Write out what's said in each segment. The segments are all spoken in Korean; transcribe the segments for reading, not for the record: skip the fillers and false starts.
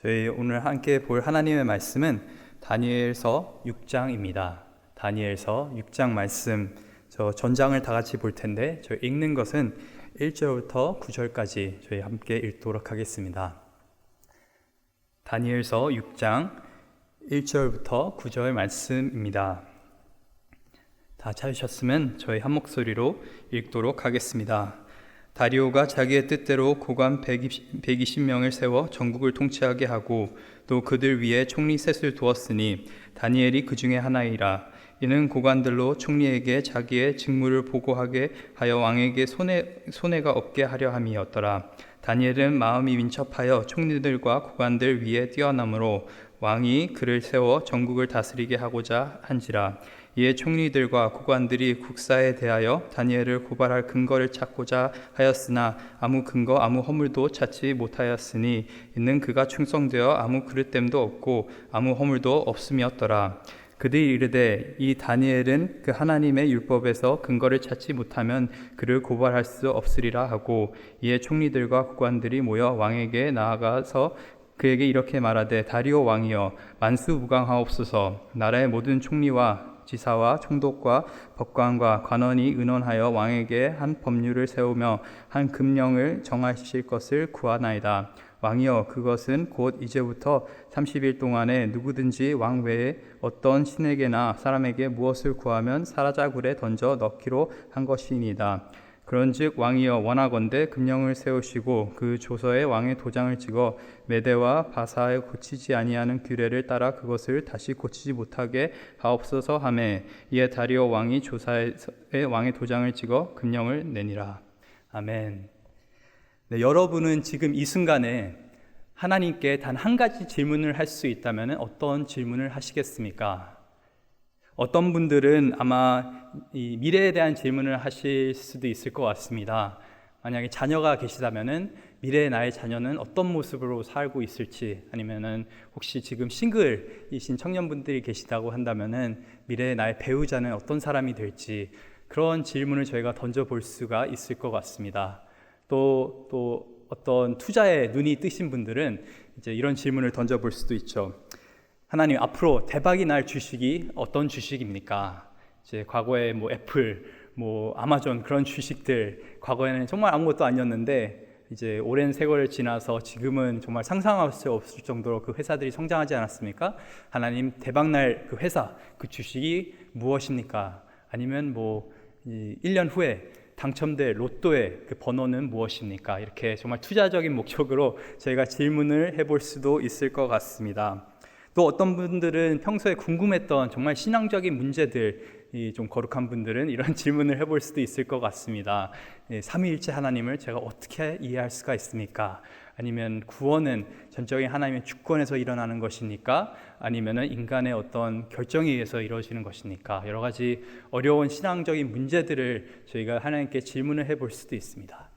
저희 오늘 함께 볼 하나님의 말씀은 다니엘서 6장입니다. 다니엘서 6장 말씀, 저 전장을 다 같이 볼 텐데 저희 읽는 것은 1절부터 9절까지 저희 함께 읽도록 하겠습니다. 다니엘서 6장 1절부터 9절 말씀입니다. 다 찾으셨으면 저희 한 목소리로 읽도록 하겠습니다. 다리오가 자기의 뜻대로 고관 120명을 세워 전국을 통치하게 하고 또 그들 위에 총리 셋을 두었으니 다니엘이 그 중에 하나이라. 이는 고관들로 총리에게 자기의 직무를 보고하게 하여 왕에게 손해가 없게 하려 함이었더라. 다니엘은 마음이 민첩하여 총리들과 고관들 위에 뛰어나므로 왕이 그를 세워 전국을 다스리게 하고자 한지라. 이에 총리들과 고관들이 국사에 대하여 다니엘을 고발할 근거를 찾고자 하였으나 아무 근거 아무 허물도 찾지 못하였으니 이는 그가 충성되어 아무 그릇됨도 없고 아무 허물도 없음이었더라. 그들이 이르되 이 다니엘은 그 하나님의 율법에서 근거를 찾지 못하면 그를 고발할 수 없으리라 하고, 이에 총리들과 국관들이 모여 왕에게 나아가서 그에게 이렇게 말하되, 다리오 왕이여 만수무강하옵소서. 나라의 모든 총리와 지사와 총독과 법관과 관원이 의논하여 왕에게 한 법률을 세우며 한 금령을 정하실 것을 구하나이다. 왕이여, 그것은 곧 이제부터 30일 동안에 누구든지 왕 외에 어떤 신에게나 사람에게 무엇을 구하면 사라자굴에 던져 넣기로 한 것이니이다. 그런즉 왕이여, 원하건대 금령을 세우시고 그 조서에 왕의 도장을 찍어 메대와 바사에 고치지 아니하는 규례를 따라 그것을 다시 고치지 못하게 하옵소서 하매, 이에 다리오 왕이 조사에 왕의 도장을 찍어 금령을 내니라. 아멘. 네, 여러분은 지금 이 순간에 하나님께 단 한 가지 질문을 할 수 있다면 어떤 질문을 하시겠습니까? 어떤 분들은 아마 이 미래에 대한 질문을 하실 수도 있을 것 같습니다. 만약에 자녀가 계시다면은 미래의 나의 자녀는 어떤 모습으로 살고 있을지, 아니면은 혹시 지금 싱글이신 청년분들이 계시다고 한다면은 미래의 나의 배우자는 어떤 사람이 될지, 그런 질문을 저희가 던져볼 수가 있을 것 같습니다. 또 어떤 투자에 눈이 뜨신 분들은 이제 이런 질문을 던져볼 수도 있죠. 하나님, 앞으로 대박이 날 주식이 어떤 주식입니까? 이제 과거에 애플, 아마존 그런 주식들, 과거에는 정말 아무것도 아니었는데 이제 오랜 세월을 지나서 지금은 정말 상상할 수 없을 정도로 그 회사들이 성장하지 않았습니까? 하나님, 대박 날 그 회사, 그 주식이 무엇입니까? 아니면 1년 후에 당첨될 로또의 그 번호는 무엇입니까? 이렇게 정말 투자적인 목적으로 저희가 질문을 해볼 수도 있을 것 같습니다. 또 어떤 분들은 평소에 궁금했던 정말 신앙적인 문제들이 좀 거룩한 분들은 이런 질문을 해볼 수도 있을 것 같습니다. 삼위일체 하나님을 제가 어떻게 이해할 수가 있습니까? 아니면 구원은 전적인 하나님의 주권에서 일어나는 것입니까? 아니면 인간의 어떤 결정에 의해서 이루어지는 것입니까? 여러 가지 어려운 신앙적인 문제들을 저희가 하나님께 질문을 해볼 수도 있습니다.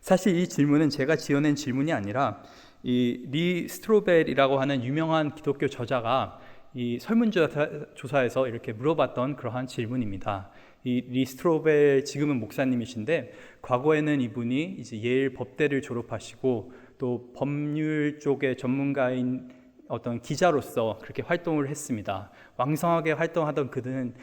사실 이 질문은 제가 지어낸 질문이 아니라 이 리 스트로벨이라고 하는 유명한 기독교 저자가 이 설문조사에서 이렇게 물어봤던 그러한 질문입니다. 이 리 스트로벨 지금은 목사님이신데, 과거에는 이분이 이제 예일 법대를 졸업하시고 또 법률 쪽의 전문가인 어떤 기자로서 그렇게 활동을 했습니다. 왕성하게 활동하던 그는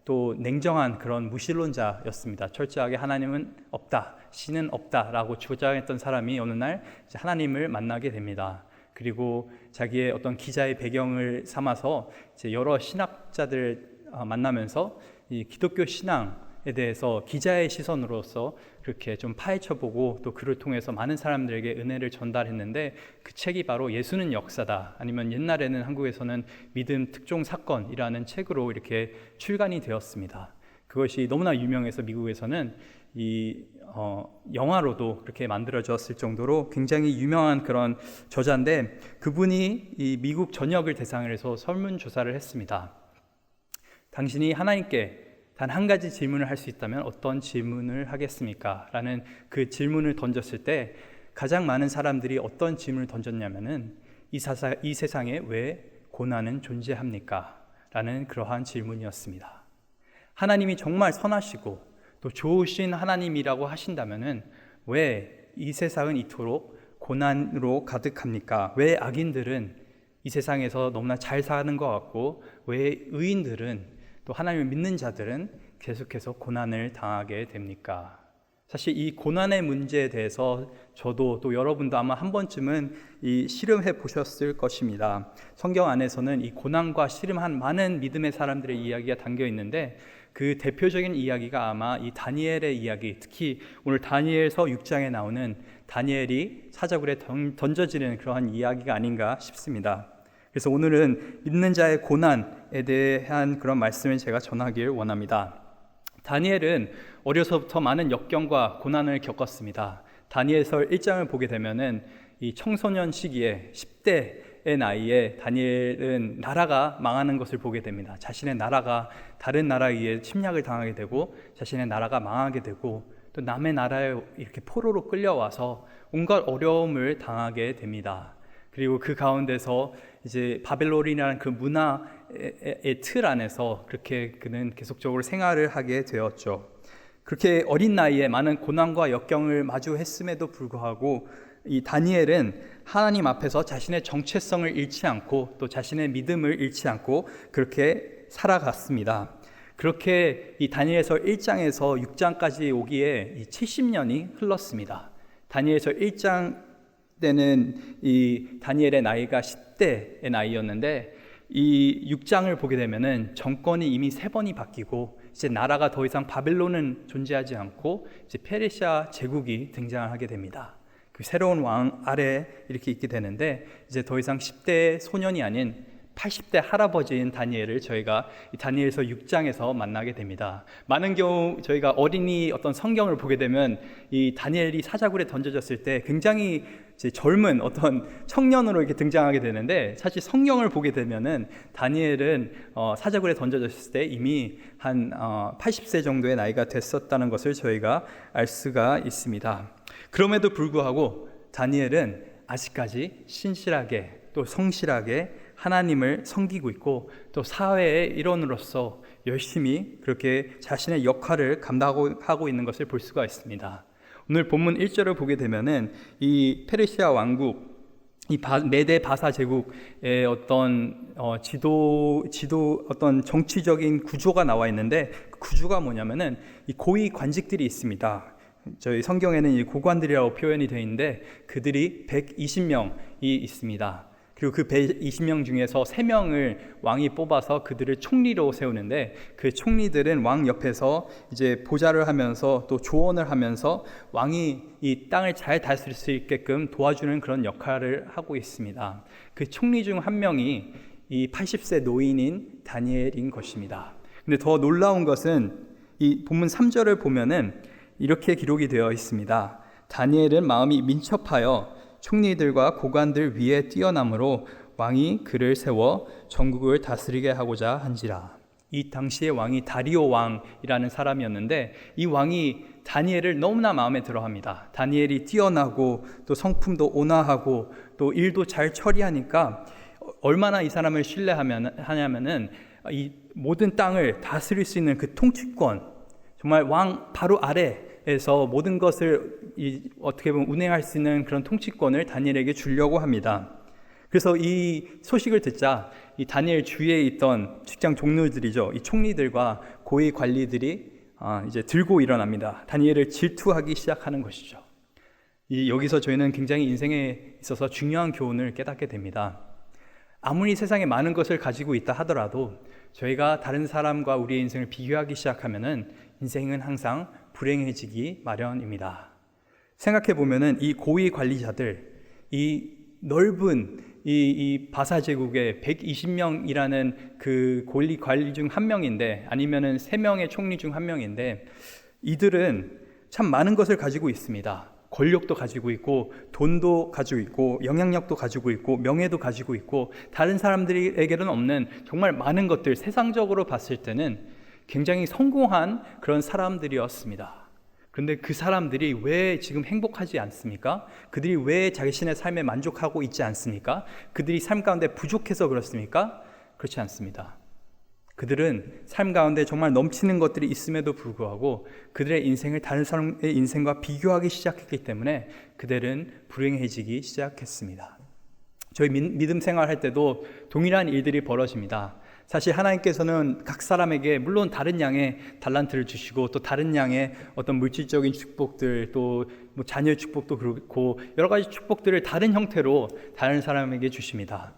또 냉정한 그런 무신론자였습니다. 철저하게 하나님은 없다, 신은 없다라고 주장했던 사람이 어느 날 하나님을 만나게 됩니다. 그리고 자기의 어떤 기자의 배경을 삼아서 이제 여러 신학자들 만나면서 이 기독교 신앙에 대해서 기자의 시선으로서 그렇게 좀 파헤쳐보고 또 그를 통해서 많은 사람들에게 은혜를 전달했는데, 그 책이 바로 예수는 역사다, 아니면 옛날에는 한국에서는 믿음 특종 사건이라는 책으로 이렇게 출간이 되었습니다. 그것이 너무나 유명해서 미국에서는 영화로도 그렇게 만들어졌을 정도로 굉장히 유명한 그런 저자인데, 그분이 이 미국 전역을 대상으로 해서 설문조사를 했습니다. 당신이 하나님께 단 한 가지 질문을 할 수 있다면 어떤 질문을 하겠습니까? 라는 그 질문을 던졌을 때 가장 많은 사람들이 어떤 질문을 던졌냐면은 이 세상에 왜 고난은 존재합니까? 라는 그러한 질문이었습니다. 하나님이 정말 선하시고 또 좋으신 하나님이라고 하신다면은 왜 이 세상은 이토록 고난으로 가득합니까? 왜 악인들은 이 세상에서 너무나 잘 사는 것 같고 왜 의인들은 또 하나님을 믿는 자들은 계속해서 고난을 당하게 됩니까? 사실 이 고난의 문제에 대해서 저도 또 여러분도 아마 한 번쯤은 실험해 보셨을 것입니다. 성경 안에서는 이 고난과 씨름한 많은 믿음의 사람들의 이야기가 담겨 있는데 그 대표적인 이야기가 아마 이 다니엘의 이야기, 특히 오늘 다니엘서 6장에 나오는 다니엘이 사자굴에 던져지는 그러한 이야기가 아닌가 싶습니다. 그래서 오늘은 믿는 자의 고난에 대한 그런 말씀을 제가 전하길 원합니다. 다니엘은 어려서부터 많은 역경과 고난을 겪었습니다. 다니엘서 1장을 보게 되면은 이 청소년 시기에 10대의 나이에 다니엘은 나라가 망하는 것을 보게 됩니다. 자신의 나라가 다른 나라에 의해 침략을 당하게 되고 자신의 나라가 망하게 되고 또 남의 나라에 이렇게 포로로 끌려와서 온갖 어려움을 당하게 됩니다. 그리고 그 가운데서 이제 바벨론이라는 그 문화의 틀 안에서 그렇게 그는 계속적으로 생활을 하게 되었죠. 그렇게 어린 나이에 많은 고난과 역경을 마주했음에도 불구하고 이 다니엘은 하나님 앞에서 자신의 정체성을 잃지 않고 또 자신의 믿음을 잃지 않고 그렇게 살아갔습니다. 그렇게 이 다니엘서 1장에서 6장까지 오기에 70년이 흘렀습니다. 다니엘서 1장 때는 이 다니엘의 나이가 10대의 나이였는데 이 6장을 보게 되면은 정권이 이미 3번이 바뀌고 이제 나라가 더 이상 바벨론은 존재하지 않고 이제 페르시아 제국이 등장을 하게 됩니다. 그 새로운 왕 아래 이렇게 있게 되는데 이제 더 이상 10대 소년이 아닌 80대 할아버지인 다니엘을 저희가 이 다니엘서 6장에서 만나게 됩니다. 많은 경우 저희가 어린이 어떤 성경을 보게 되면 이 다니엘이 사자굴에 던져졌을 때 굉장히 이제 젊은 어떤 청년으로 이렇게 등장하게 되는데 사실 성경을 보게 되면은 다니엘은 사자굴에 던져졌을 때 이미 한 80세 정도의 나이가 됐었다는 것을 저희가 알 수가 있습니다. 그럼에도 불구하고 다니엘은 아직까지 신실하게 또 성실하게 하나님을 섬기고 있고 또 사회의 일원으로서 열심히 그렇게 자신의 역할을 감당하고 있는 것을 볼 수가 있습니다. 오늘 본문 1절을 보게 되면은 이 페르시아 왕국 이 메데 바사 제국의 어떤 지도 어떤 정치적인 구조가 나와 있는데 그 구조가 뭐냐면은 이 고위 관직들이 있습니다. 저희 성경에는 이 고관들이라고 표현이 되어 있는데 그들이 120명이 있습니다. 그리고 그 120명 중에서 3명을 왕이 뽑아서 그들을 총리로 세우는데 그 총리들은 왕 옆에서 이제 보좌를 하면서 또 조언을 하면서 왕이 이 땅을 잘 다스릴 수 있게끔 도와주는 그런 역할을 하고 있습니다. 그 총리 중 한 명이 이 80세 노인인 다니엘인 것입니다. 근데 더 놀라운 것은 이 본문 3절을 보면은 이렇게 기록이 되어 있습니다. 다니엘은 마음이 민첩하여 총리들과 고관들 위에 뛰어남으로 왕이 그를 세워 전국을 다스리게 하고자 한지라. 이 당시의 왕이 다리오 왕이라는 사람이었는데 이 왕이 다니엘을 너무나 마음에 들어합니다. 다니엘이 뛰어나고 또 성품도 온화하고 또 일도 잘 처리하니까 얼마나 이 사람을 신뢰하냐면은 이 모든 땅을 다스릴 수 있는 그 통치권, 정말 왕 바로 아래에서 모든 것을 어떻게 보면 운행할 수 있는 그런 통치권을 다니엘에게 주려고 합니다. 그래서 이 소식을 듣자 이 다니엘 주위에 있던 직장 종류들이죠, 이 총리들과 고위 관리들이 이제 들고 일어납니다. 다니엘을 질투하기 시작하는 것이죠. 여기서 저희는 굉장히 인생에 있어서 중요한 교훈을 깨닫게 됩니다. 아무리 세상에 많은 것을 가지고 있다 하더라도 저희가 다른 사람과 우리의 인생을 비교하기 시작하면은 인생은 항상 불행해지기 마련입니다. 생각해 보면은 이 고위 관리자들, 이 넓은 이 바사 제국의 120명이라는 그 고위 관리 중 한 명인데, 아니면은 3명의 총리 중 한 명인데, 이들은 참 많은 것을 가지고 있습니다. 권력도 가지고 있고, 돈도 가지고 있고, 영향력도 가지고 있고, 명예도 가지고 있고, 다른 사람들에게는 없는 정말 많은 것들, 세상적으로 봤을 때는 굉장히 성공한 그런 사람들이었습니다. 그런데 그 사람들이 왜 지금 행복하지 않습니까? 그들이 왜 자신의 삶에 만족하고 있지 않습니까? 그들이 삶 가운데 부족해서 그렇습니까? 그렇지 않습니다. 그들은 삶 가운데 정말 넘치는 것들이 있음에도 불구하고 그들의 인생을 다른 사람의 인생과 비교하기 시작했기 때문에 그들은 불행해지기 시작했습니다. 저희 믿음 생활할 때도 동일한 일들이 벌어집니다. 사실 하나님께서는 각 사람에게 물론 다른 양의 달란트를 주시고 또 다른 양의 어떤 물질적인 축복들 또 뭐 자녀의 축복도 그렇고 여러 가지 축복들을 다른 형태로 다른 사람에게 주십니다.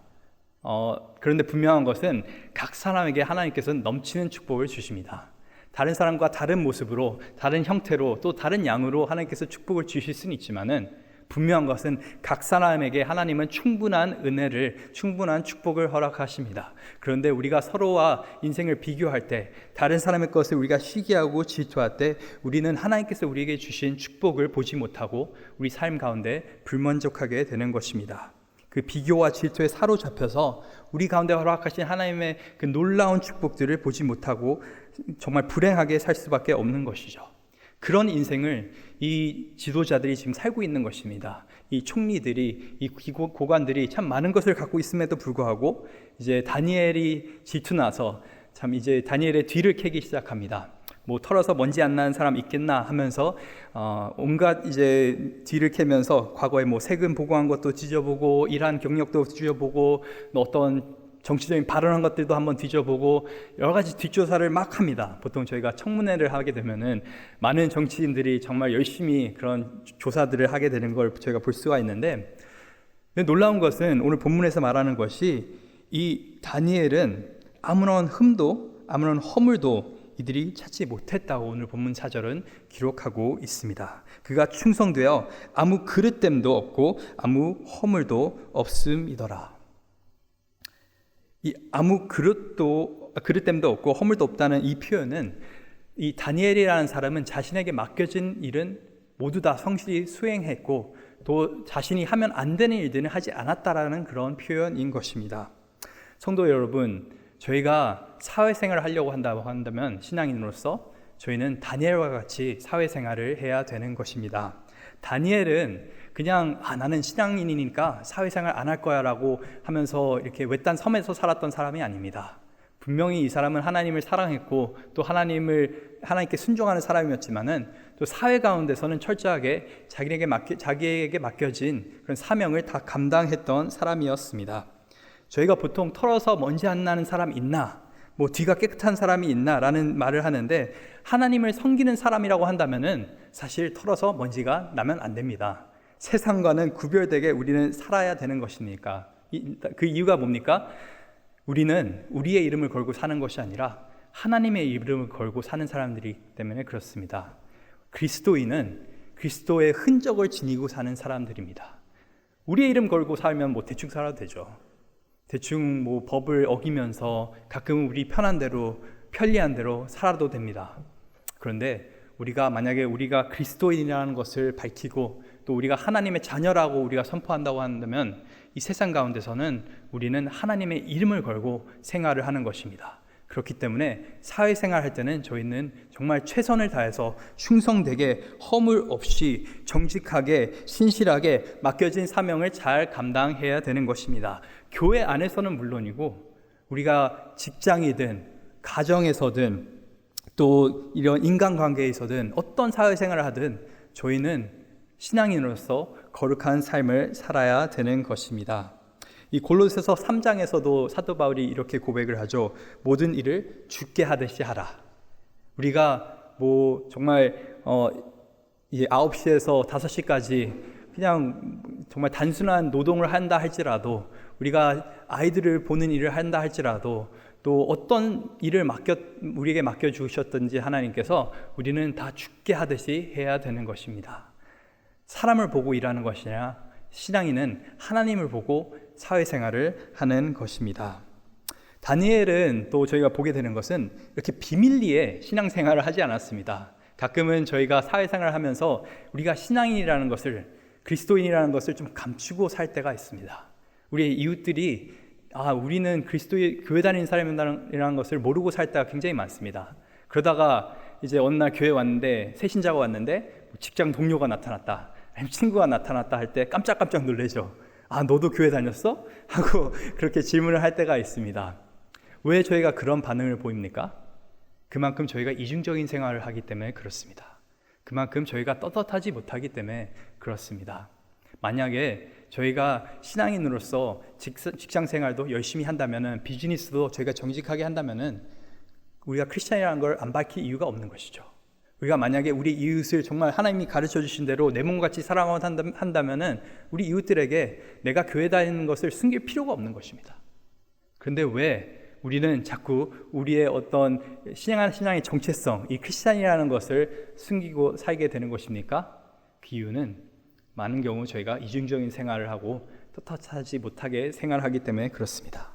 그런데 분명한 것은 각 사람에게 하나님께서는 넘치는 축복을 주십니다. 다른 사람과 다른 모습으로 다른 형태로 또 다른 양으로 하나님께서 축복을 주실 수는 있지만은 분명한 것은 각 사람에게 하나님은 충분한 은혜를, 충분한 축복을 허락하십니다. 그런데 우리가 서로와 인생을 비교할 때, 다른 사람의 것을 우리가 시기하고 질투할 때 우리는 하나님께서 우리에게 주신 축복을 보지 못하고 우리 삶 가운데 불만족하게 되는 것입니다. 그 비교와 질투에 사로잡혀서 우리 가운데 허락하신 하나님의 그 놀라운 축복들을 보지 못하고 정말 불행하게 살 수밖에 없는 것이죠. 그런 인생을 이 지도자들이 지금 살고 있는 것입니다. 이 총리들이, 이 고관들이 참 많은 것을 갖고 있음에도 불구하고 이제 다니엘이 질투나서 참 이제 다니엘의 뒤를 캐기 시작합니다. 뭐 털어서 먼지 안 나는 사람 있겠나 하면서 온갖 이제 뒤를 캐면서 과거에 뭐 세금 보고한 것도 뒤져보고 일한 경력도 뒤져보고 어떤 정치적인 발언한 것들도 한번 뒤져보고 여러 가지 뒷조사를 막 합니다. 보통 저희가 청문회를 하게 되면은 많은 정치인들이 정말 열심히 그런 조사들을 하게 되는 걸 저희가 볼 수가 있는데, 놀라운 것은 오늘 본문에서 말하는 것이 이 다니엘은 아무런 흠도 아무런 허물도 이들이 찾지 못했다고 오늘 본문 4절은 기록하고 있습니다. 그가 충성되어 아무 그릇됨도 없고 아무 허물도 없음이더라. 이 아무 그릇됨도 없고 허물도 없다는 이 표현은 이 다니엘이라는 사람은 자신에게 맡겨진 일은 모두 다 성실히 수행했고 또 자신이 하면 안 되는 일들은 하지 않았다라는 그런 표현인 것입니다. 성도 여러분, 저희가 사회생활을 하려고 한다면 신앙인으로서 저희는 다니엘과 같이 사회생활을 해야 되는 것입니다. 다니엘은 그냥 나는 신앙인이니까 사회생활 안 할 거야 라고 하면서 이렇게 외딴 섬에서 살았던 사람이 아닙니다. 분명히 이 사람은 하나님을 사랑했고 또 하나님께 순종하는 사람이었지만은 또 사회 가운데서는 철저하게 자기에게 맡겨진 그런 사명을 다 감당했던 사람이었습니다. 저희가 보통 털어서 먼지 안 나는 사람 있나? 뭐 뒤가 깨끗한 사람이 있나? 라는 말을 하는데 하나님을 섬기는 사람이라고 한다면은 사실 털어서 먼지가 나면 안 됩니다. 세상과는 구별되게 우리는 살아야 되는 것이니까. 그 이유가 뭡니까? 우리는 우리의 이름을 걸고 사는 것이 아니라 하나님의 이름을 걸고 사는 사람들이기 때문에 그렇습니다. 그리스도인은 그리스도의 흔적을 지니고 사는 사람들입니다. 우리의 이름 걸고 살면 뭐 대충 살아도 되죠. 대충 뭐 법을 어기면서 가끔 우리 편한 대로 편리한 대로 살아도 됩니다. 그런데 만약에 우리가 그리스도인이라는 것을 밝히고 또 우리가 하나님의 자녀라고 우리가 선포한다고 한다면 이 세상 가운데서는 우리는 하나님의 이름을 걸고 생활을 하는 것입니다. 그렇기 때문에 사회생활 할 때는 저희는 정말 최선을 다해서 충성되게 허물 없이 정직하게 신실하게 맡겨진 사명을 잘 감당해야 되는 것입니다. 교회 안에서는 물론이고 우리가 직장이든 가정에서든 또 이런 인간관계에서든 어떤 사회생활을 하든 저희는 신앙인으로서 거룩한 삶을 살아야 되는 것입니다. 이 골로새서 3장에서도 사도 바울이 이렇게 고백을 하죠. 모든 일을 주께 하듯이 하라. 우리가 뭐 정말 9시에서 5시까지 그냥 정말 단순한 노동을 한다 할지라도 우리가 아이들을 보는 일을 한다 할지라도 또 어떤 일을 우리에게 맡겨주셨든지 하나님께서 우리는 다 주께 하듯이 해야 되는 것입니다. 사람을 보고 일하는 것이 아니라 신앙인은 하나님을 보고 사회생활을 하는 것입니다. 다니엘은 또 저희가 보게 되는 것은 이렇게 비밀리에 신앙생활을 하지 않았습니다. 가끔은 저희가 사회생활을 하면서 우리가 신앙인이라는 것을 그리스도인이라는 것을 좀 감추고 살 때가 있습니다. 우리의 이웃들이 우리는 그리스도의 교회 다니는 사람이라는 것을 모르고 살 때가 굉장히 많습니다. 그러다가 이제 어느 날 교회 왔는데 새 신자가 왔는데 직장 동료가 나타났다, 친구가 나타났다 할 때 깜짝깜짝 놀라죠. 너도 교회 다녔어? 하고 그렇게 질문을 할 때가 있습니다. 왜 저희가 그런 반응을 보입니까? 그만큼 저희가 이중적인 생활을 하기 때문에 그렇습니다. 그만큼 저희가 떳떳하지 못하기 때문에 그렇습니다. 만약에 저희가 신앙인으로서 직장 생활도 열심히 한다면은, 비즈니스도 저희가 정직하게 한다면은 우리가 크리스찬이라는 걸 안 밝힐 이유가 없는 것이죠. 우리가 만약에 우리 이웃을 정말 하나님이 가르쳐 주신 대로 내 몸같이 사랑하고 한다면은 우리 이웃들에게 내가 교회 다니는 것을 숨길 필요가 없는 것입니다. 그런데 왜 우리는 자꾸 우리의 어떤 신앙의 정체성, 이 크리스찬이라는 것을 숨기고 살게 되는 것입니까? 그 이유는 많은 경우 저희가 이중적인 생활을 하고 떳떳하지 못하게 생활하기 때문에 그렇습니다.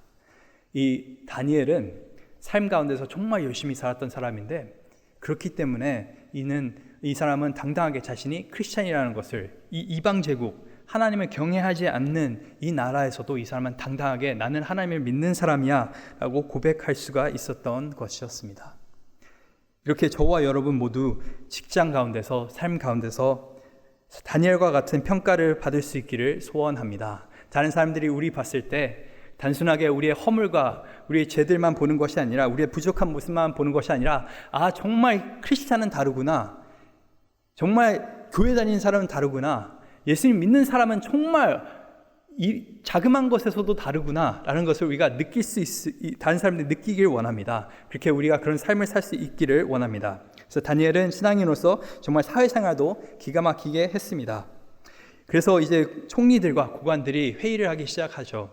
이 다니엘은 삶 가운데서 정말 열심히 살았던 사람인데, 그렇기 때문에 이 사람은 당당하게 자신이 크리스찬이라는 것을, 이 이방 제국, 하나님을 경외하지 않는 이 나라에서도 이 사람은 당당하게 나는 하나님을 믿는 사람이야 라고 고백할 수가 있었던 것이었습니다. 이렇게 저와 여러분 모두 직장 가운데서, 삶 가운데서 다니엘과 같은 평가를 받을 수 있기를 소원합니다. 다른 사람들이 우리 봤을 때 단순하게 우리의 허물과 우리의 죄들만 보는 것이 아니라, 우리의 부족한 모습만 보는 것이 아니라, 정말 크리스찬은 다르구나, 정말 교회 다니는 사람은 다르구나, 예수님 믿는 사람은 정말 이 자그마한 것에서도 다르구나 라는 것을 우리가 다른 사람들이 느끼길 원합니다. 그렇게 우리가 그런 삶을 살 수 있기를 원합니다. 그래서 다니엘은 신앙인으로서 정말 사회생활도 기가 막히게 했습니다. 그래서 이제 총리들과 고관들이 회의를 하기 시작하죠.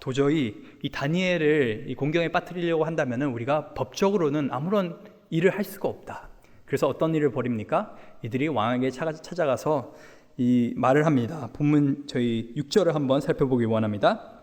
도저히 이 다니엘을 이 공경에 빠뜨리려고 한다면 우리가 법적으로는 아무런 일을 할 수가 없다. 그래서 어떤 일을 벌입니까? 이들이 왕에게 찾아가서 이 말을 합니다. 본문 저희 6절을 한번 살펴보기 원합니다.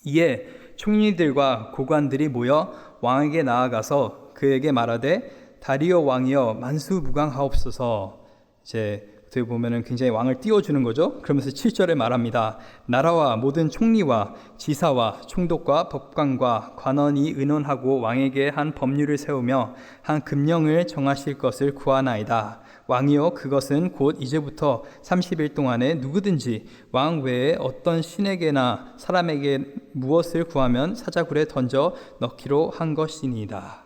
이에 총리들과 고관들이 모여 왕에게 나아가서 그에게 말하되 다리오 왕이여 만수무강하옵소서. 이제 어떻게 보면은 굉장히 왕을 띄워주는 거죠. 그러면서 7절에 말합니다. 나라와 모든 총리와 지사와 총독과 법관과 관원이 의논하고 왕에게 한 법률을 세우며 한 금령을 정하실 것을 구하나이다. 왕이여 그것은 곧 이제부터 30일 동안에 누구든지 왕 외에 어떤 신에게나 사람에게 무엇을 구하면 사자굴에 던져 넣기로 한 것이니이다.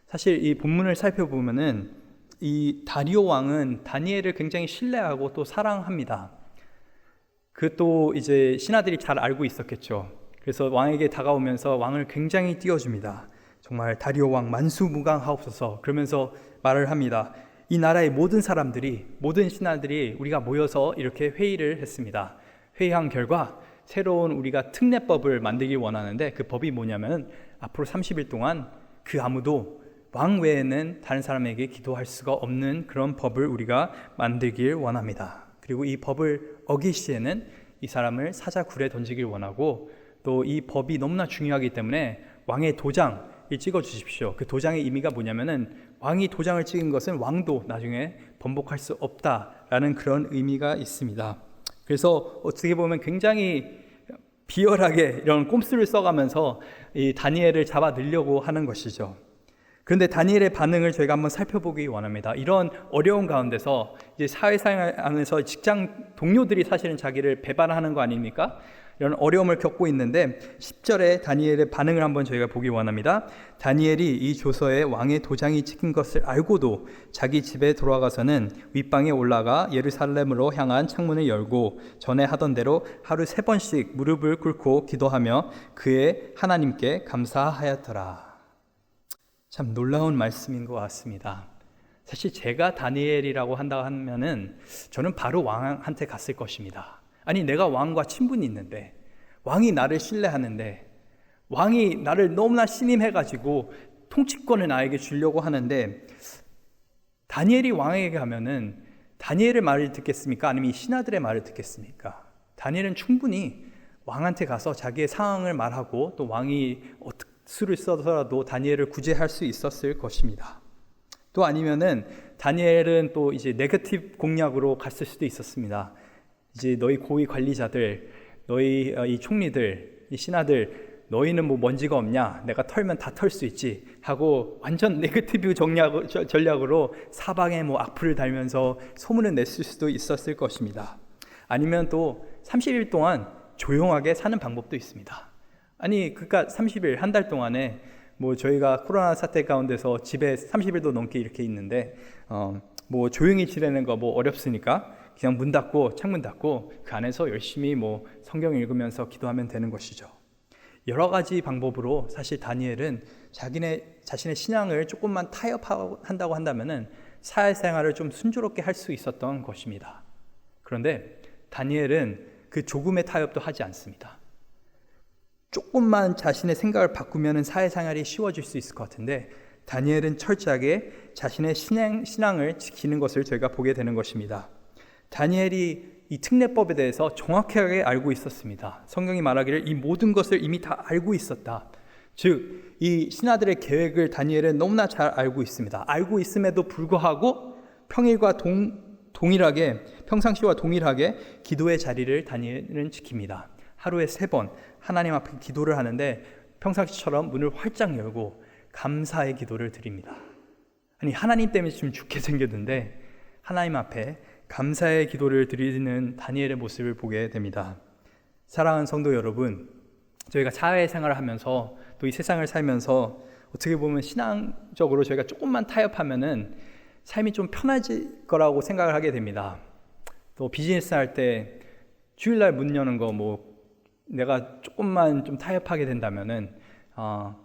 사실 이 본문을 살펴보면은 이 다리오 왕은 다니엘을 굉장히 신뢰하고 또 사랑합니다. 그 또 이제 신하들이 잘 알고 있었겠죠. 그래서 왕에게 다가오면서 왕을 굉장히 띄워줍니다. 정말 다리오 왕 만수무강하옵소서. 그러면서 말을 합니다. 이 나라의 모든 사람들이, 모든 신하들이 우리가 모여서 이렇게 회의를 했습니다. 회의한 결과 새로운 우리가 특례법을 만들기 원하는데, 그 법이 뭐냐면 앞으로 30일 동안 그 아무도 왕 외에는 다른 사람에게 기도할 수가 없는 그런 법을 우리가 만들길 원합니다. 그리고 이 법을 어길 시에는 이 사람을 사자굴에 던지길 원하고, 또 이 법이 너무나 중요하기 때문에 왕의 도장을 찍어 주십시오. 그 도장의 의미가 뭐냐면은 왕이 도장을 찍은 것은 왕도 나중에 번복할 수 없다라는 그런 의미가 있습니다. 그래서 어떻게 보면 굉장히 비열하게 이런 꼼수를 써가면서 이 다니엘을 잡아 넣으려고 하는 것이죠. 그런데 다니엘의 반응을 저희가 한번 살펴보기 원합니다. 이런 어려운 가운데서 이제 사회생활 안에서 직장 동료들이 사실은 자기를 배반하는 거 아닙니까? 이런 어려움을 겪고 있는데 10절에 다니엘의 반응을 한번 저희가 보기 원합니다. 다니엘이 이 조서에 왕의 도장이 찍힌 것을 알고도 자기 집에 돌아가서는 윗방에 올라가 예루살렘으로 향한 창문을 열고 전에 하던 대로 하루 3번씩 무릎을 꿇고 기도하며 그의 하나님께 감사하였더라. 참 놀라운 말씀인 것 같습니다. 사실 제가 다니엘이라고 한다 하면은 저는 바로 왕한테 갔을 것입니다. 아니, 내가 왕과 친분이 있는데, 왕이 나를 신뢰하는데, 왕이 나를 너무나 신임해가지고 통치권을 나에게 주려고 하는데, 다니엘이 왕에게 가면은 다니엘의 말을 듣겠습니까? 아니면 이 신하들의 말을 듣겠습니까? 다니엘은 충분히 왕한테 가서 자기의 상황을 말하고, 또 왕이 수를 써서라도 다니엘을 구제할 수 있었을 것입니다. 또 아니면은 다니엘은 또 이제 네거티브 공략으로 갔을 수도 있었습니다. 이제 너희 고위 관리자들, 너희 이 총리들, 이 신하들, 너희는 뭐 먼지가 없냐? 내가 털면 다 털 수 있지 하고 완전 네거티브 전략으로 사방에 뭐 악플을 달면서 소문을 냈을 수도 있었을 것입니다. 아니면 또 30일 동안 조용하게 사는 방법도 있습니다. 아니, 그러니까 30일, 한 달 동안에 뭐 저희가 코로나 사태 가운데서 집에 30일도 넘게 이렇게 있는데 뭐 조용히 지내는 거 뭐 어렵으니까 그냥 문 닫고 창문 닫고 그 안에서 열심히 뭐 성경 읽으면서 기도하면 되는 것이죠. 여러 가지 방법으로 사실 다니엘은 자신의 신앙을 조금만 타협한다고 한다면은 사회생활을 좀 순조롭게 할 수 있었던 것입니다. 그런데 다니엘은 그 조금의 타협도 하지 않습니다. 조금만 자신의 생각을 바꾸면 사회생활이 쉬워질 수 있을 것 같은데 다니엘은 철저하게 자신의 신앙을 지키는 것을 저희가 보게 되는 것입니다. 다니엘이 이 특례법에 대해서 정확하게 알고 있었습니다. 성경이 말하기를 이 모든 것을 이미 다 알고 있었다. 즉, 이 신하들의 계획을 다니엘은 너무나 잘 알고 있습니다. 알고 있음에도 불구하고 평상시와 동일하게 기도의 자리를 다니엘은 지킵니다. 하루에 3번 하나님 앞에 기도를 하는데 평상시처럼 문을 활짝 열고 감사의 기도를 드립니다. 아니, 하나님 때문에 지금 죽게 생겼는데 하나님 앞에 감사의 기도를 드리는 다니엘의 모습을 보게 됩니다. 사랑하는 성도 여러분, 저희가 사회생활을 하면서 또 이 세상을 살면서 어떻게 보면 신앙적으로 저희가 조금만 타협하면은 삶이 좀 편해질 거라고 생각을 하게 됩니다. 또 비즈니스 할 때 주일날 문 여는 거 뭐 내가 조금만 좀 타협하게 된다면은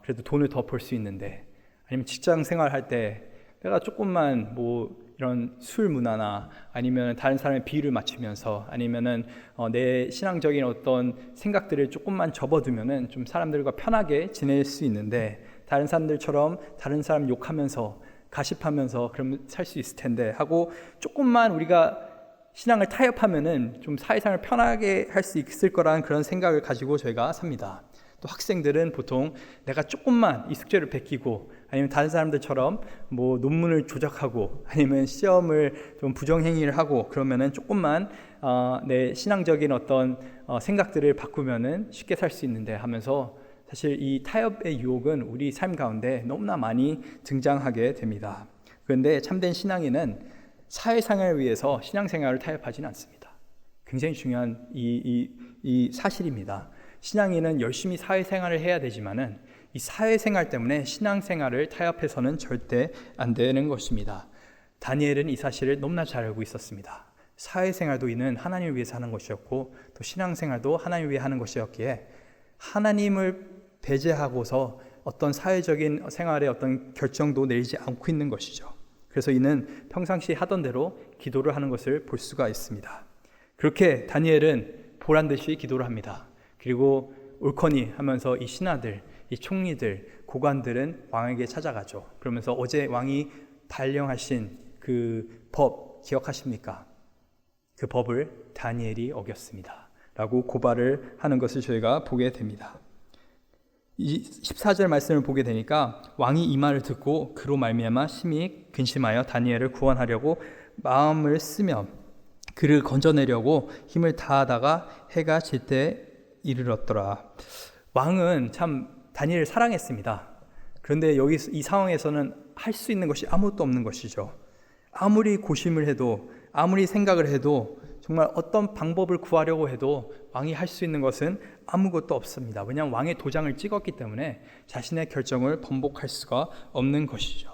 그래도 돈을 더 벌 수 있는데, 아니면 직장 생활할 때 내가 조금만 뭐 이런 술 문화나 아니면 다른 사람의 비유를 맞추면서 아니면은 내 신앙적인 어떤 생각들을 조금만 접어두면은 좀 사람들과 편하게 지낼 수 있는데, 다른 사람들처럼 다른 사람 욕하면서 가십하면서 그러면 살 수 있을 텐데 하고 조금만 우리가 신앙을 타협하면은 좀 사회생활을 편하게 할 수 있을 거라는 그런 생각을 가지고 저희가 삽니다. 또 학생들은 보통 내가 조금만 이 숙제를 베끼고 아니면 다른 사람들처럼 뭐 논문을 조작하고 아니면 시험을 좀 부정행위를 하고 그러면은 조금만 내 신앙적인 어떤 생각들을 바꾸면은 쉽게 살 수 있는데 하면서 사실 이 타협의 유혹은 우리 삶 가운데 너무나 많이 등장하게 됩니다. 그런데 참된 신앙인은 사회생활을 위해서 신앙생활을 타협하지는 않습니다. 굉장히 중요한 이 사실입니다. 신앙인은 열심히 사회생활을 해야 되지만은 이 사회생활 때문에 신앙생활을 타협해서는 절대 안 되는 것입니다. 다니엘은 이 사실을 너무나 잘 알고 있었습니다. 사회생활도 이는 하나님을 위해서 하는 것이었고 또 신앙생활도 하나님을 위해 하는 것이었기에 하나님을 배제하고서 어떤 사회적인 생활의 어떤 결정도 내리지 않고 있는 것이죠. 그래서 이는 평상시 하던 대로 기도를 하는 것을 볼 수가 있습니다. 그렇게 다니엘은 보란듯이 기도를 합니다. 그리고 옳거니 하면서 이 신하들, 이 총리들, 고관들은 왕에게 찾아가죠. 그러면서 어제 왕이 발령하신 그 법 기억하십니까? 그 법을 다니엘이 어겼습니다 라고 고발을 하는 것을 저희가 보게 됩니다. 이 14절 말씀을 보게 되니까 왕이 이 말을 듣고 그로 말미암아 심히 근심하여 다니엘을 구원하려고 마음을 쓰며 그를 건져내려고 힘을 다하다가 해가 질 때 이르렀더라. 왕은 참 다니엘을 사랑했습니다. 그런데 여기 이 상황에서는 할 수 있는 것이 아무것도 없는 것이죠. 아무리 고심을 해도 아무리 생각을 해도 정말 어떤 방법을 구하려고 해도 왕이 할 수 있는 것은 아무것도 없습니다. 왜냐하면 왕의 도장을 찍었기 때문에 자신의 결정을 번복할 수가 없는 것이죠.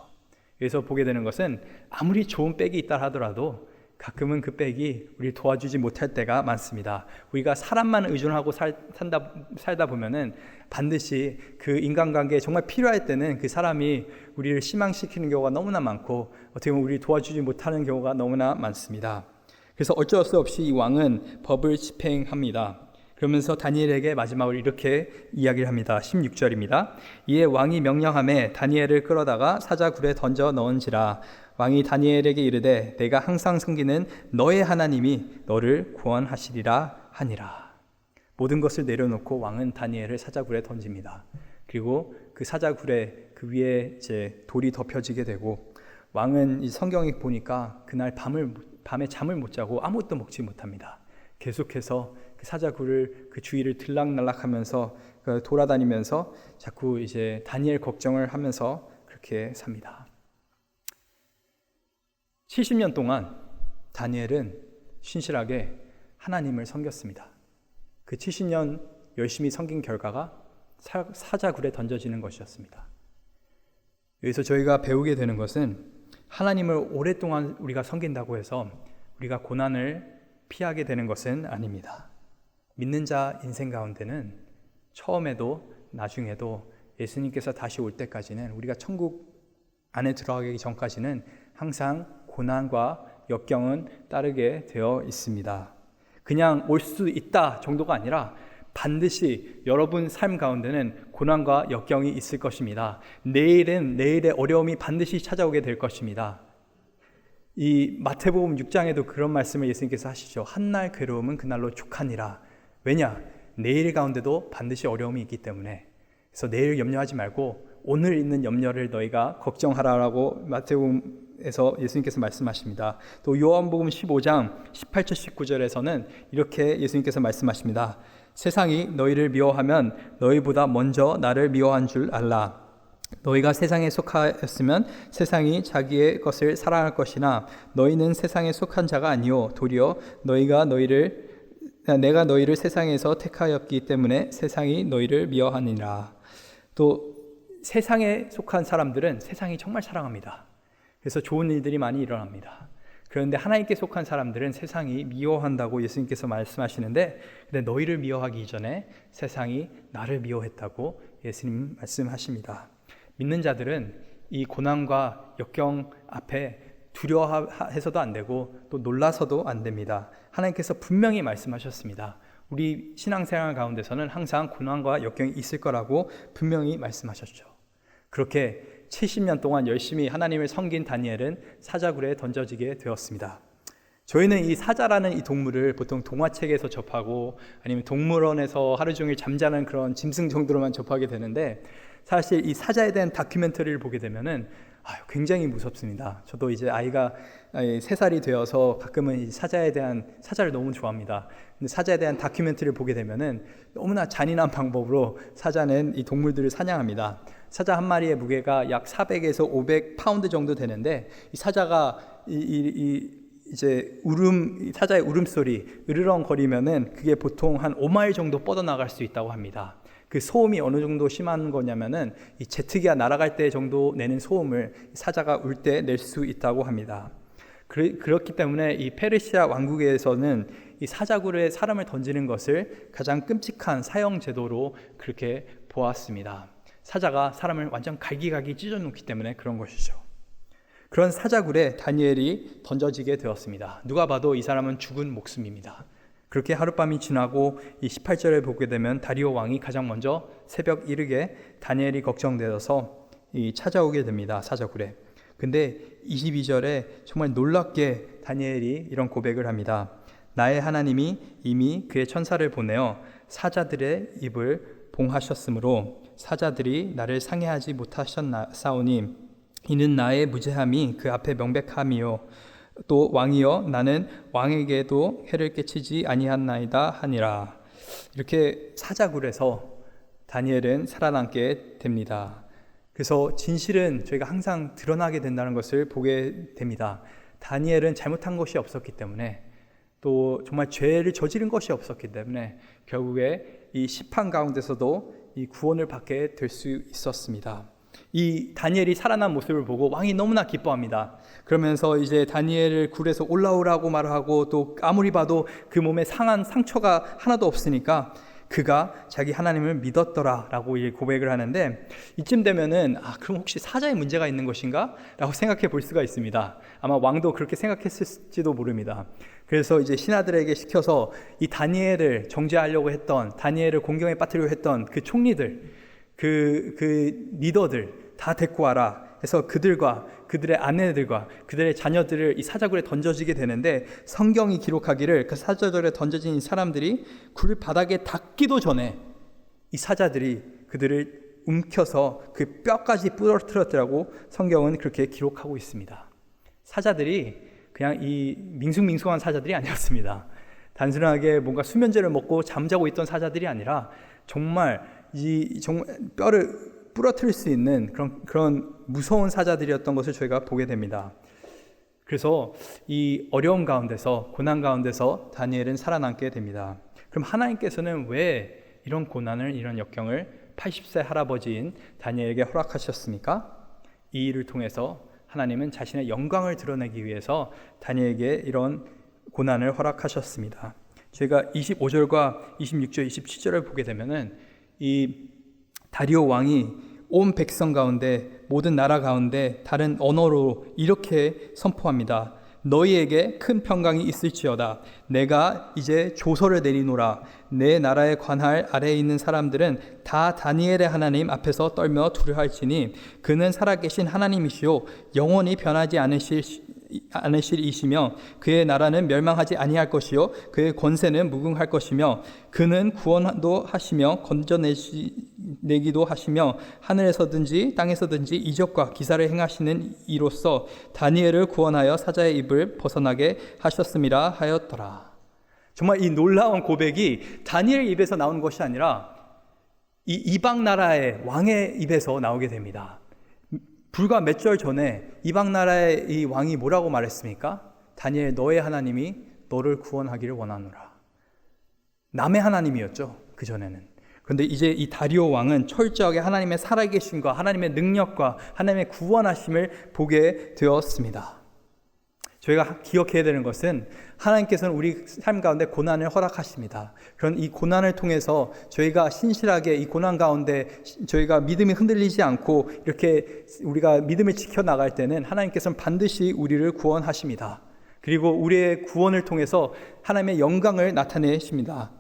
여기서 보게 되는 것은 아무리 좋은 백이 있다 하더라도 가끔은 그 백이 우리를 도와주지 못할 때가 많습니다. 우리가 사람만 의존하고 살다 보면은 반드시 그 인간관계에 정말 필요할 때는 그 사람이 우리를 실망시키는 경우가 너무나 많고 어떻게 보면 우리를 도와주지 못하는 경우가 너무나 많습니다. 그래서 어쩔 수 없이 이 왕은 법을 집행합니다. 그러면서 다니엘에게 마지막으로 이렇게 이야기를 합니다. 16절입니다. 이에 왕이 명령하매 다니엘을 끌어다가 사자굴에 던져 넣은지라. 왕이 다니엘에게 이르되 내가 항상 섬기는 너의 하나님이 너를 구원하시리라 하니라. 모든 것을 내려놓고 왕은 다니엘을 사자굴에 던집니다. 그리고 그 사자굴에 그 위에 이제 돌이 덮여지게 되고 왕은 이 성경에 보니까 그날 밤에 잠을 못 자고 아무것도 먹지 못합니다. 계속해서 그 사자굴을 그 주위를 들락날락하면서 돌아다니면서 자꾸 이제 다니엘 걱정을 하면서 그렇게 삽니다. 70년 동안 다니엘은 신실하게 하나님을 섬겼습니다. 그 70년 열심히 섬긴 결과가 사자굴에 던져지는 것이었습니다. 여기서 저희가 배우게 되는 것은 하나님을 오랫동안 우리가 섬긴다고 해서 우리가 고난을 피하게 되는 것은 아닙니다. 믿는 자 인생 가운데는 처음에도 나중에도 예수님께서 다시 올 때까지는, 우리가 천국 안에 들어가기 전까지는 항상 고난과 역경은 따르게 되어 있습니다. 그냥 올 수 있다 정도가 아니라 반드시 여러분 삶 가운데는 고난과 역경이 있을 것입니다. 내일의 어려움이 반드시 찾아오게 될 것입니다. 이 마태복음 6장에도 그런 말씀을 예수님께서 하시죠. 한날 괴로움은 그날로 족하니라. 왜냐? 내일 가운데도 반드시 어려움이 있기 때문에. 그래서 내일 염려하지 말고 오늘 있는 염려를 너희가 걱정하라라고 마태복음에서 예수님께서 말씀하십니다. 또 요한복음 15장 18절 19절에서는 이렇게 예수님께서 말씀하십니다. 세상이 너희를 미워하면 너희보다 먼저 나를 미워한 줄 알라. 너희가 세상에 속하였으면 세상이 자기의 것을 사랑할 것이나 너희는 세상에 속한 자가 아니요 도리어 내가 너희를 세상에서 택하였기 때문에 세상이 너희를 미워하니라. 또 세상에 속한 사람들은 세상이 정말 사랑합니다. 그래서 좋은 일들이 많이 일어납니다. 그런데 하나님께 속한 사람들은 세상이 미워한다고 예수님께서 말씀하시는데, 근데 너희를 미워하기 이전에 세상이 나를 미워했다고 예수님 말씀하십니다. 믿는 자들은 이 고난과 역경 앞에 두려워해서도 안 되고 또 놀라서도 안 됩니다. 하나님께서 분명히 말씀하셨습니다. 우리 신앙생활 가운데서는 항상 고난과 역경이 있을 거라고 분명히 말씀하셨죠. 그렇게 70년 동안 열심히 하나님을 섬긴 다니엘은 사자굴에 던져지게 되었습니다. 저희는 이 사자라는 이 동물을 보통 동화책에서 접하고 아니면 동물원에서 하루 종일 잠자는 그런 짐승 정도로만 접하게 되는데, 사실 이 사자에 대한 다큐멘터리를 보게 되면은 굉장히 무섭습니다. 저도 이제 아이가 3살이 되어서 가끔은 이 사자를 너무 좋아합니다. 근데 사자에 대한 다큐멘터리를 보게 되면은 너무나 잔인한 방법으로 사자는 이 동물들을 사냥합니다. 사자 한 마리의 무게가 약 400에서 500파운드 정도 되는데, 이 사자가 사자의 울음소리 으르렁거리면은 그게 보통 한 5마일 정도 뻗어나갈 수 있다고 합니다. 그 소음이 어느 정도 심한 거냐면은 이 제트기가 날아갈 때 정도 내는 소음을 사자가 울 때 낼 수 있다고 합니다. 그렇기 때문에 이 페르시아 왕국에서는 이 사자굴에 사람을 던지는 것을 가장 끔찍한 사형 제도로 그렇게 보았습니다. 사자가 사람을 완전 갈기갈기 찢어놓기 때문에 그런 것이죠. 그런 사자굴에 다니엘이 던져지게 되었습니다. 누가 봐도 이 사람은 죽은 목숨입니다. 그렇게 하룻밤이 지나고 이 18절에 보게 되면 다리오 왕이 가장 먼저 새벽 이르게 다니엘이 걱정되어서 찾아오게 됩니다. 사자굴에. 근데 22절에 정말 놀랍게 다니엘이 이런 고백을 합니다. 나의 하나님이 이미 그의 천사를 보내어 사자들의 입을 봉하셨으므로 사자들이 나를 상해하지 못하셨사오니 이는 나의 무죄함이 그 앞에 명백함이요 또 왕이여 나는 왕에게도 해를 끼치지 아니한나이다 하니라. 이렇게 사자굴에서 다니엘은 살아남게 됩니다. 그래서 진실은 저희가 항상 드러나게 된다는 것을 보게 됩니다. 다니엘은 잘못한 것이 없었기 때문에, 또 정말 죄를 저지른 것이 없었기 때문에 결국에 이 심판 가운데서도 이 구원을 받게 될 수 있었습니다. 이 다니엘이 살아난 모습을 보고 왕이 너무나 기뻐합니다. 그러면서 이제 다니엘을 굴에서 올라오라고 말하고, 또 아무리 봐도 그 몸에 상한 상처가 하나도 없으니까 그가 자기 하나님을 믿었더라 라고 고백을 하는데, 이쯤 되면은 그럼 혹시 사자의 문제가 있는 것인가? 라고 생각해 볼 수가 있습니다. 아마 왕도 그렇게 생각했을지도 모릅니다. 그래서 이제 신하들에게 시켜서 이 다니엘을 정죄하려고 했던, 다니엘을 공경에 빠뜨리려고 했던 그 총리들, 그 리더들 다 데리고 와라 해서 그들과 그들의 아내들과 그들의 자녀들을 이 사자굴에 던져지게 되는데, 성경이 기록하기를 그 사자굴에 던져진 사람들이 굴 바닥에 닿기도 전에 이 사자들이 그들을 움켜서 그 뼈까지 부러뜨렸더라고 성경은 그렇게 기록하고 있습니다. 사자들이 그냥 이 밍숭밍숭한 사자들이 아니었습니다. 단순하게 뭔가 수면제를 먹고 잠자고 있던 사자들이 아니라 정말 뼈를 부러뜨릴 수 있는 그런 무서운 사자들이었던 것을 저희가 보게 됩니다. 그래서 이 어려움 가운데서, 고난 가운데서 다니엘은 살아남게 됩니다. 그럼 하나님께서는 왜 이런 고난을, 이런 역경을 80세 할아버지인 다니엘에게 허락하셨습니까? 이 일을 통해서 하나님은 자신의 영광을 드러내기 위해서 다니엘에게 이런 고난을 허락하셨습니다. 저희가 25절과 26절, 27절을 보게 되면은 이 다리오 왕이 온 백성 가운데, 모든 나라 가운데 다른 언어로 이렇게 선포합니다. 너희에게 큰 평강이 있을지어다. 내가 이제 조서를 내리노라. 내 나라에 관할 아래에 있는 사람들은 다 다니엘의 하나님 앞에서 떨며 두려워할지니 그는 살아계신 하나님이시요 영원히 변하지 않으실이시며 그의 나라는 멸망하지 아니할 것이요 그의 권세는 무궁할 것이며 그는 구원도 하시며 건져내기도 하시며 하늘에서든지 땅에서든지 이적과 기사를 행하시는 이로써 다니엘을 구원하여 사자의 입을 벗어나게 하셨음이라 하였더라. 정말 이 놀라운 고백이 다니엘 입에서 나온 것이 아니라 이 이방 나라의 왕의 입에서 나오게 됩니다. 불과 몇 절 전에 이방 나라의 이 왕이 뭐라고 말했습니까? 다니엘, 너의 하나님이 너를 구원하기를 원하노라. 남의 하나님이었죠, 그전에는. 그런데 이제 이 다리오 왕은 철저하게 하나님의 살아계심과 하나님의 능력과 하나님의 구원하심을 보게 되었습니다. 저희가 기억해야 되는 것은 하나님께서는 우리 삶 가운데 고난을 허락하십니다. 그런 이 고난을 통해서 저희가 신실하게 이 고난 가운데 저희가 믿음이 흔들리지 않고 이렇게 우리가 믿음을 지켜나갈 때는 하나님께서는 반드시 우리를 구원하십니다. 그리고 우리의 구원을 통해서 하나님의 영광을 나타내십니다.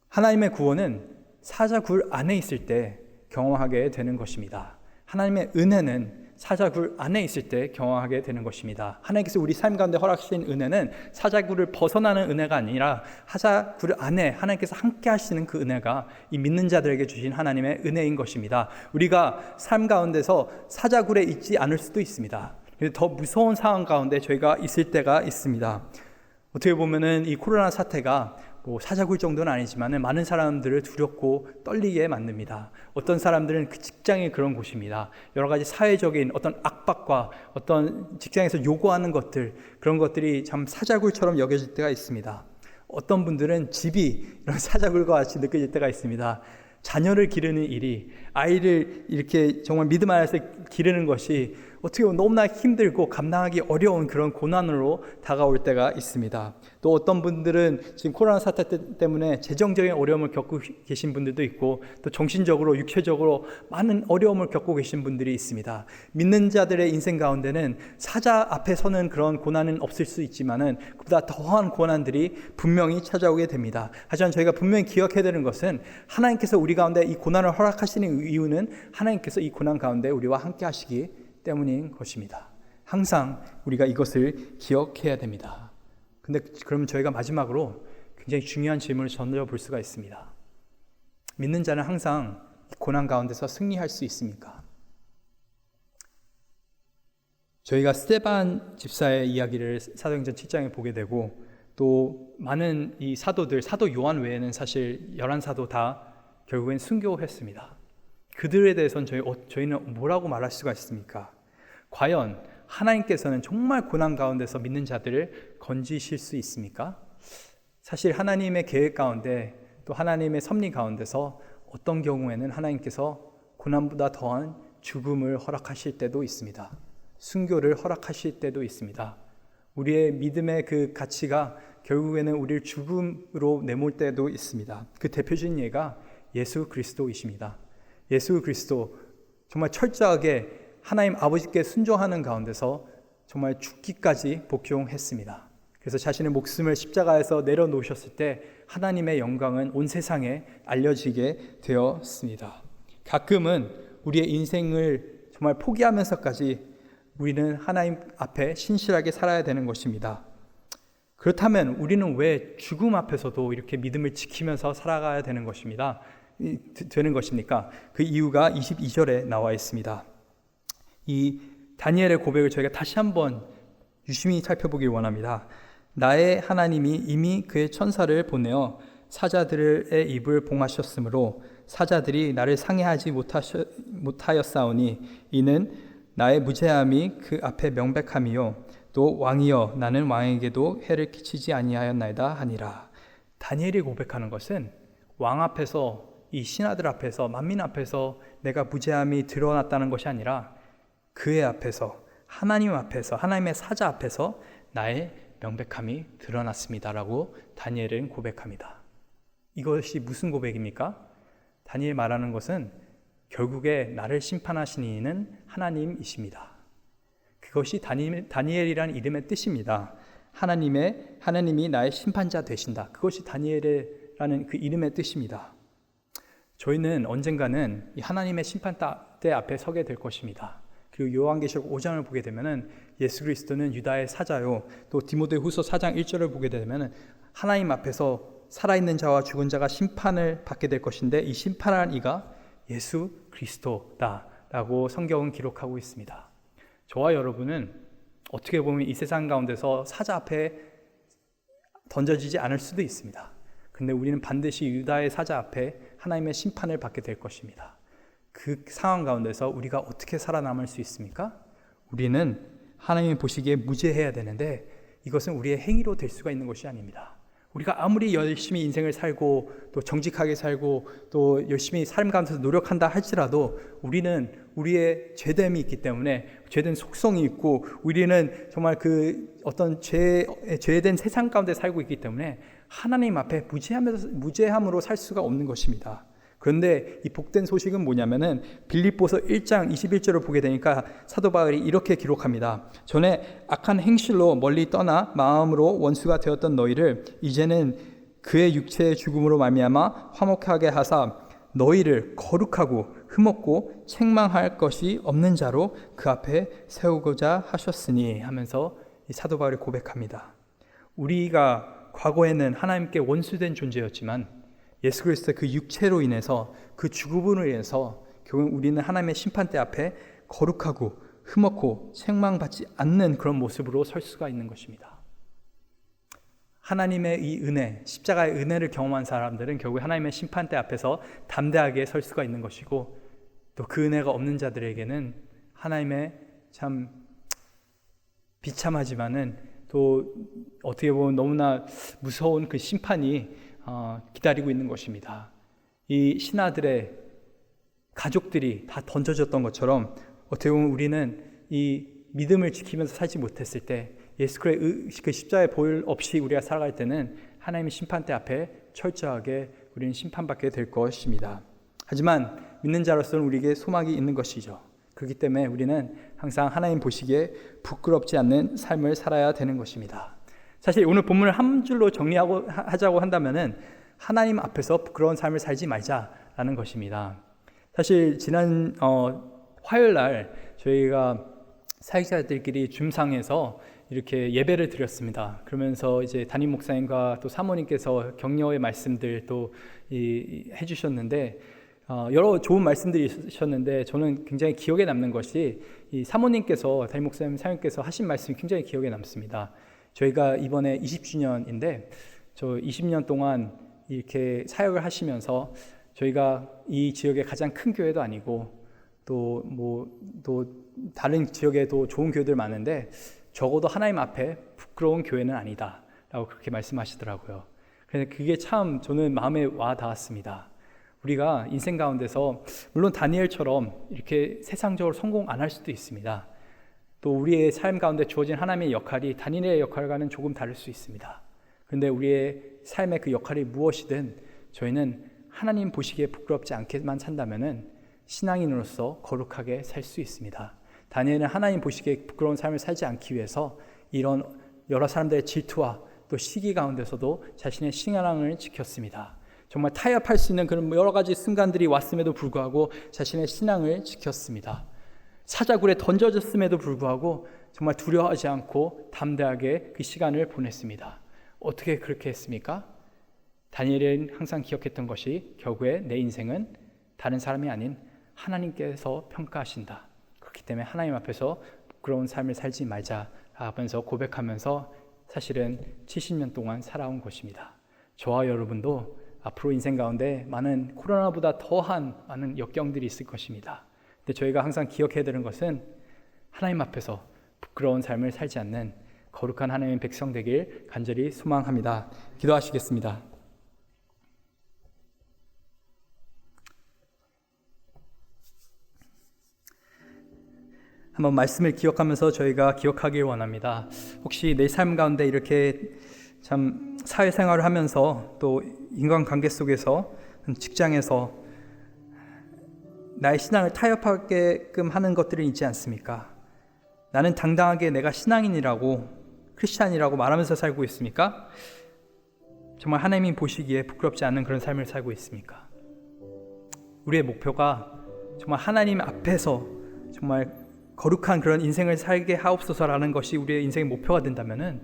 하나님의 구원은 사자굴 안에 있을 때 경험하게 되는 것입니다. 하나님의 은혜는 사자굴 안에 있을 때 경험하게 되는 것입니다. 하나님께서 우리 삶 가운데 허락하신 은혜는 사자굴을 벗어나는 은혜가 아니라 사자굴 안에 하나님께서 함께 하시는 그 은혜가 이 믿는 자들에게 주신 하나님의 은혜인 것입니다. 우리가 삶 가운데서 사자굴에 있지 않을 수도 있습니다. 더 무서운 상황 가운데 저희가 있을 때가 있습니다. 어떻게 보면은 이 코로나 사태가 사자굴 정도는 아니지만 많은 사람들을 두렵고 떨리게 만듭니다. 어떤 사람들은 그 직장이 그런 곳입니다. 여러 가지 사회적인 어떤 압박과 어떤 직장에서 요구하는 것들, 그런 것들이 참 사자굴처럼 여겨질 때가 있습니다. 어떤 분들은 집이 이런 사자굴과 같이 느껴질 때가 있습니다. 자녀를 기르는 일이, 아이를 이렇게 정말 믿음 안에서 기르는 것이 어떻게 보면 너무나 힘들고 감당하기 어려운 그런 고난으로 다가올 때가 있습니다. 또 어떤 분들은 지금 코로나 사태 때문에 재정적인 어려움을 겪고 계신 분들도 있고, 또 정신적으로, 육체적으로 많은 어려움을 겪고 계신 분들이 있습니다. 믿는 자들의 인생 가운데는 사자 앞에 서는 그런 고난은 없을 수 있지만은 그보다 더한 고난들이 분명히 찾아오게 됩니다. 하지만 저희가 분명히 기억해야 되는 것은 하나님께서 우리 가운데 이 고난을 허락하시는 이유는 하나님께서 이 고난 가운데 우리와 함께 하시기 때문인 것입니다. 항상 우리가 이것을 기억해야 됩니다. 근데 그럼 저희가 마지막으로 굉장히 중요한 질문을 던져볼 수가 있습니다. 믿는 자는 항상 고난 가운데서 승리할 수 있습니까? 저희가 스데반 집사의 이야기를 사도행전 7장에 보게 되고, 또 많은 이 사도들, 사도 요한 외에는 사실 11사도 다 결국엔 순교했습니다. 그들에 대해서는 저희는 뭐라고 말할 수가 있습니까? 과연 하나님께서는 정말 고난 가운데서 믿는 자들을 건지실 수 있습니까? 사실 하나님의 계획 가운데, 또 하나님의 섭리 가운데서 어떤 경우에는 하나님께서 고난보다 더한 죽음을 허락하실 때도 있습니다. 순교를 허락하실 때도 있습니다. 우리의 믿음의 그 가치가 결국에는 우리를 죽음으로 내몰 때도 있습니다. 그 대표적인 예가 예수 그리스도이십니다. 예수 그리스도 정말 철저하게 하나님 아버지께 순종하는 가운데서 정말 죽기까지 복종했습니다. 그래서 자신의 목숨을 십자가에서 내려놓으셨을 때 하나님의 영광은 온 세상에 알려지게 되었습니다. 가끔은 우리의 인생을 정말 포기하면서까지 우리는 하나님 앞에 신실하게 살아야 되는 것입니다. 그렇다면 우리는 왜 죽음 앞에서도 이렇게 믿음을 지키면서 살아가야 되는 것입니다. 되는 것입니까? 그 이유가 22절에 나와 있습니다. 이 다니엘의 고백을 저희가 다시 한번 유심히 살펴보길 원합니다. 나의 하나님이 이미 그의 천사를 보내어 사자들의 입을 봉하셨으므로 사자들이 나를 상해하지 못하였사오니 이는 나의 무죄함이 그 앞에 명백함이요 또 왕이여 나는 왕에게도 해를 끼치지 아니하였나이다 하니라. 다니엘이 고백하는 것은 왕 앞에서, 이 신하들 앞에서, 만민 앞에서 내가 무죄함이 드러났다는 것이 아니라 그의 앞에서, 하나님 앞에서, 하나님의 사자 앞에서 나의 명백함이 드러났습니다라고 다니엘은 고백합니다. 이것이 무슨 고백입니까? 다니엘 말하는 것은 결국에 나를 심판하시는 이는 하나님이십니다. 그것이 다니엘이라는 이름의 뜻입니다. 하나님이 나의 심판자 되신다. 그것이 다니엘이라는 그 이름의 뜻입니다. 저희는 언젠가는 이 하나님의 심판대 앞에 서게 될 것입니다. 그리고 요한계시록 5장을 보게 되면은 예수 그리스도는 유다의 사자요, 또 디모데후서 4장 1절을 보게 되면은 하나님 앞에서 살아있는 자와 죽은 자가 심판을 받게 될 것인데, 이 심판한 이가 예수 그리스도다라고 성경은 기록하고 있습니다. 저와 여러분은 어떻게 보면 이 세상 가운데서 사자 앞에 던져지지 않을 수도 있습니다. 근데 우리는 반드시 유다의 사자 앞에 하나님의 심판을 받게 될 것입니다. 그 상황 가운데서 우리가 어떻게 살아남을 수 있습니까? 우리는 하나님이 보시기에 무죄해야 되는데, 이것은 우리의 행위로 될 수가 있는 것이 아닙니다. 우리가 아무리 열심히 인생을 살고 또 정직하게 살고 또 열심히 삶 가운데서 노력한다 할지라도 우리는 우리의 죄됨이 있기 때문에, 죄된 속성이 있고, 우리는 정말 그 어떤 죄된 세상 가운데 살고 있기 때문에 하나님 앞에 무죄함으로 살 수가 없는 것입니다. 그런데 이 복된 소식은 뭐냐면은 빌립보서 1장 21절을 보게 되니까 사도 바울이 이렇게 기록합니다. 전에 악한 행실로 멀리 떠나 마음으로 원수가 되었던 너희를 이제는 그의 육체의 죽음으로 말미암아 화목하게 하사 너희를 거룩하고 흠없고 책망할 것이 없는 자로 그 앞에 세우고자 하셨으니 하면서 이 사도 바울이 고백합니다. 우리가 과거에는 하나님께 원수된 존재였지만 예수 그리스도의 그 육체로 인해서, 그 죽음으로 인해서 결국 우리는 하나님의 심판대 앞에 거룩하고 흠없고 책망받지 않는 그런 모습으로 설 수가 있는 것입니다. 하나님의 이 은혜, 십자가의 은혜를 경험한 사람들은 결국 하나님의 심판대 앞에서 담대하게 설 수가 있는 것이고, 또 그 은혜가 없는 자들에게는 하나님의 참 비참하지만은 또 어떻게 보면 너무나 무서운 그 심판이 기다리고 있는 것입니다. 이 신하들의 가족들이 다 던져졌던 것처럼 어떻게 보면 우리는 이 믿음을 지키면서 살지 못했을 때, 예수 그리스도의 그 십자가의 보혈 없이 우리가 살아갈 때는 하나님의 심판대 앞에 철저하게 우리는 심판받게 될 것입니다. 하지만 믿는 자로서는 우리에게 소망이 있는 것이죠. 그렇기 때문에 우리는 항상 하나님 보시기에 부끄럽지 않는 삶을 살아야 되는 것입니다. 사실 오늘 본문을 한 줄로 하자고 한다면은 하나님 앞에서 부끄러운 삶을 살지 말자라는 것입니다. 사실 지난 화요일 날 저희가 사역자들끼리 줌상에서 이렇게 예배를 드렸습니다. 그러면서 이제 담임 목사님과 또 사모님께서 격려의 말씀들 또 해주셨는데, 여러 좋은 말씀들이 있으셨는데 저는 굉장히 기억에 남는 것이 이 사모님께서, 담임 목사님 사모님께서 하신 말씀이 굉장히 기억에 남습니다. 저희가 이번에 20주년인데 저 20년 동안 이렇게 사역을 하시면서 저희가 이 지역의 가장 큰 교회도 아니고 또 다른 지역에도 좋은 교회들 많은데 적어도 하나님 앞에 부끄러운 교회는 아니다 라고 그렇게 말씀하시더라고요. 그래서 그게 참 저는 마음에 와 닿았습니다. 우리가 인생 가운데서 물론 다니엘처럼 이렇게 세상적으로 성공 안 할 수도 있습니다. 또 우리의 삶 가운데 주어진 하나님의 역할이 다니엘의 역할과는 조금 다를 수 있습니다. 그런데 우리의 삶의 그 역할이 무엇이든 저희는 하나님 보시기에 부끄럽지 않게만 산다면은 신앙인으로서 거룩하게 살 수 있습니다. 다니엘은 하나님 보시기에 부끄러운 삶을 살지 않기 위해서 이런 여러 사람들의 질투와 또 시기 가운데서도 자신의 신앙을 지켰습니다. 정말 타협할 수 있는 그런 여러 가지 순간들이 왔음에도 불구하고 자신의 신앙을 지켰습니다. 사자굴에 던져졌음에도 불구하고 정말 두려워하지 않고 담대하게 그 시간을 보냈습니다. 어떻게 그렇게 했습니까? 다니엘은 항상 기억했던 것이 결국에 내 인생은 다른 사람이 아닌 하나님께서 평가하신다. 그렇기 때문에 하나님 앞에서 부끄러운 삶을 살지 말자 하면서 고백하면서 사실은 70년 동안 살아온 것입니다. 저와 여러분도 앞으로 인생 가운데 많은 코로나보다 더한 많은 역경들이 있을 것입니다. 근데 저희가 항상 기억해야 되는 것은 하나님 앞에서 부끄러운 삶을 살지 않는 거룩한 하나님의 백성 되길 간절히 소망합니다. 기도하시겠습니다. 한번 말씀을 기억하면서 저희가 기억하길 원합니다. 혹시 내 삶 가운데 이렇게 참 사회생활을 하면서 또 인간관계 속에서 직장에서 나의 신앙을 타협하게끔 하는 것들이 있지 않습니까? 나는 당당하게 내가 신앙인이라고 크리스찬이라고 말하면서 살고 있습니까? 정말 하나님이 보시기에 부끄럽지 않은 그런 삶을 살고 있습니까? 우리의 목표가 정말 하나님 앞에서 정말 거룩한 그런 인생을 살게 하옵소서라는 것이 우리의 인생의 목표가 된다면은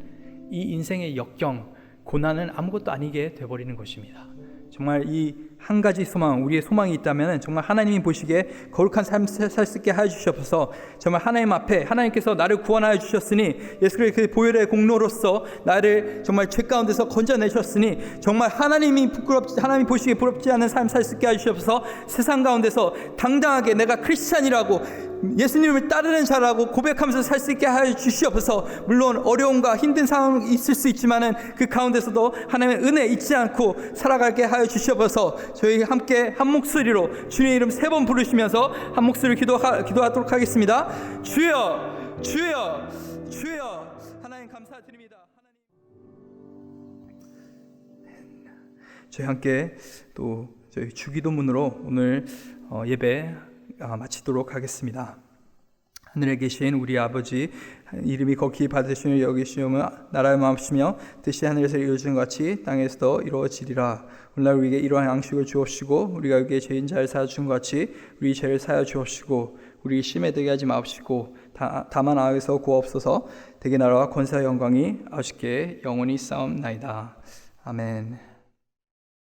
이 인생의 역경, 고난은 아무것도 아니게 되어버리는 것입니다. 정말 이 한 가지 소망, 우리의 소망이 있다면 정말 하나님이 보시기에 거룩한 삶 살 수 있게 하여 주시옵소서. 정말 하나님 앞에 하나님께서 나를 구원하여 주셨으니 예수 그리스도의 그 보혈의 공로로서 나를 정말 죄 가운데서 건져내셨으니 정말 하나님이 보시기에 부럽지 않은 삶 살 수 있게 하여 주시옵소서. 세상 가운데서 당당하게 내가 크리스찬이라고 예수님을 따르는 자라고 고백하면서 살 수 있게 하여 주시옵소서. 물론 어려움과 힘든 상황이 있을 수 있지만은 그 가운데서도 하나님의 은혜 잊지 않고 살아가게 하여 주시옵소서. 저희 함께 한 목소리로 주님의 이름 3번 부르시면서 한 목소리로 기도하도록 하겠습니다. 주여, 주여, 주여. 하나님 감사드립니다. 저희 함께 또 저희 주기도문으로 오늘 예배 마치도록 하겠습니다. 하늘에 계신 우리 아버지, 이름이 거기 받으시며 여기시오며 나라의 마음이시며 뜻이 하늘에서 이루어진 것 같이 땅에서도 이루어지리라. 오늘날 우리에게 이러한 양식을 주옵시고 우리가 우리의 죄인자를 사하여 준 것 같이 우리 죄를 사하여 주옵시고 우리 심에 들게 하지 마옵시고 다만 아에서 구하옵소서. 대개 나라와 권세와 영광이 아버지께 영원히 싸움나이다. 아멘.